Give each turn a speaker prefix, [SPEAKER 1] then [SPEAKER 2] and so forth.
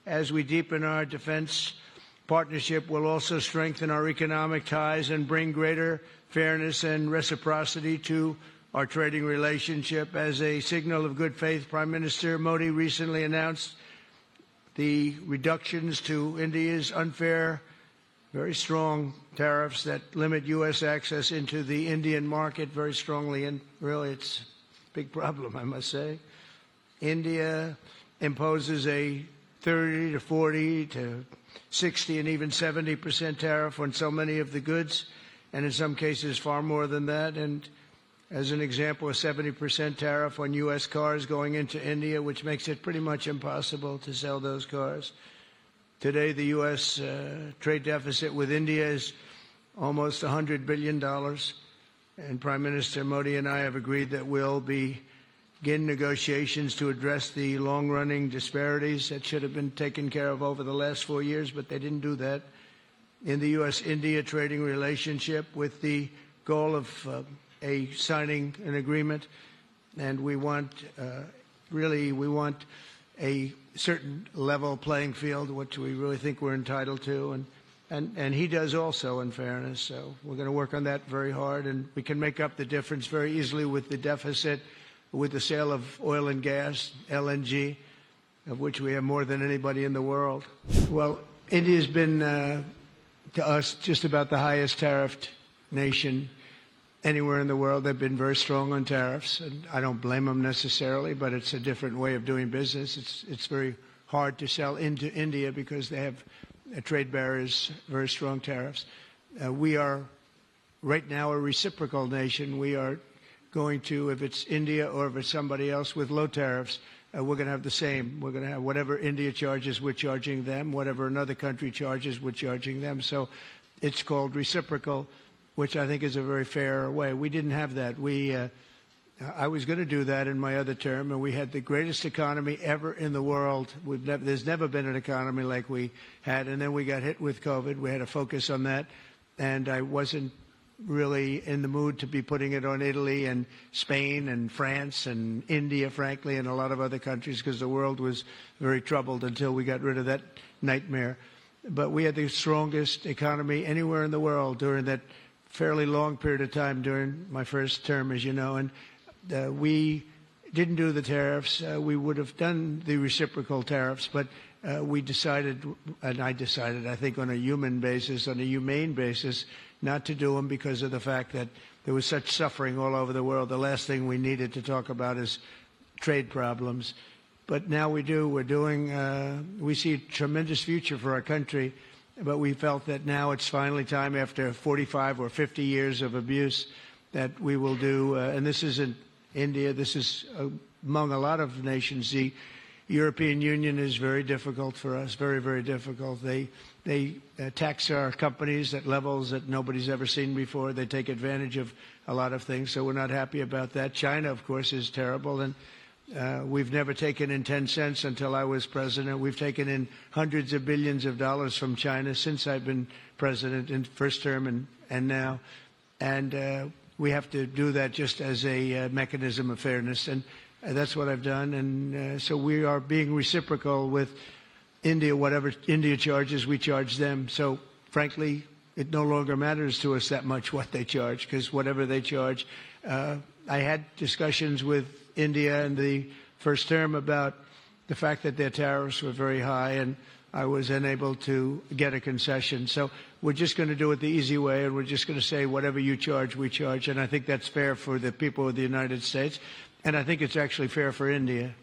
[SPEAKER 1] as we deepen our defense partnership, we'll also strengthen our economic ties and bring greater fairness and reciprocity to our trading relationship. As a signal of good faith, Prime Minister Modi recently announced the reductions to India's unfair, very strong tariffs that limit U.S. access into the Indian market very strongly, and really it's a big problem, I must say. India imposes a 30 to 40 to 60 and even 70% tariff on so many of the goods, and in some cases far more than that. And as an example, a 70% tariff on U.S. cars going into India, which makes it pretty much impossible to sell those cars. Today, the U.S. Trade deficit with India is almost $100 billion, and Prime Minister Modi and I have agreed that we'll begin negotiations to address the long-running disparities that should have been taken care of over the last 4 years, but they didn't do that, in the U.S.-India trading relationship, with the goal of signing an agreement. And we want, we want a certain level playing field, which we really think we're entitled to, and he does also, in fairness. So we're going to work on that very hard, and we can make up the difference very easily with the deficit, with the sale of oil and gas, LNG, of which we have more than anybody in the world. Well, India's been, to us, just about the highest tariffed nation anywhere in the world. They've been very strong on tariffs, and I don't blame them necessarily, but it's a different way of doing business. It's very hard to sell into India because they have trade barriers, very strong tariffs. We are right now a reciprocal nation. We are going to, if it's India or if it's somebody else with low tariffs, we're going to have the same. We're going to have whatever India charges, we're charging them. Whatever another country charges, we're charging them. So it's called reciprocal, which I think is a very fair way. We didn't have that. I was going to do that in my other term, and we had the greatest economy ever in the world. There's never been an economy like we had, and then we got hit with COVID. We had to focus on that, and I wasn't really in the mood to be putting it on Italy and Spain and France and India, frankly, and a lot of other countries, because the world was very troubled until we got rid of that nightmare. But we had the strongest economy anywhere in the world during that fairly long period of time during my first term, as you know, and we didn't do the tariffs. We would have done the reciprocal tariffs, but we decided, and I decided, I think on a human basis, on a humane basis, not to do them because of the fact that there was such suffering all over the world. The last thing we needed to talk about is trade problems. But now we do. We're doing, we see a tremendous future for our country, but we felt that now it's finally time, after 45 or 50 years of abuse, that we will do, and this isn't India, this is among a lot of nations. The European Union is very difficult for us, very, very difficult. They tax our companies at levels that nobody's ever seen before. They take advantage of a lot of things, so we're not happy about that. China, of course, is terrible, and we've never taken in 10 cents until I was president. We've taken in hundreds of billions of dollars from China since I've been president, in first term and now. And we have to do that just as a mechanism of fairness, and that's what I've done. And so we are being reciprocal with India. Whatever India charges, we charge them. So frankly, it no longer matters to us that much what they charge, because whatever they charge, I had discussions with India in the first term about the fact that their tariffs were very high, and I was unable to get a concession. So we're just going to do it the easy way, and we're just going to say whatever you charge, we charge. And I think that's fair for the people of the United States, and I think it's actually fair for India.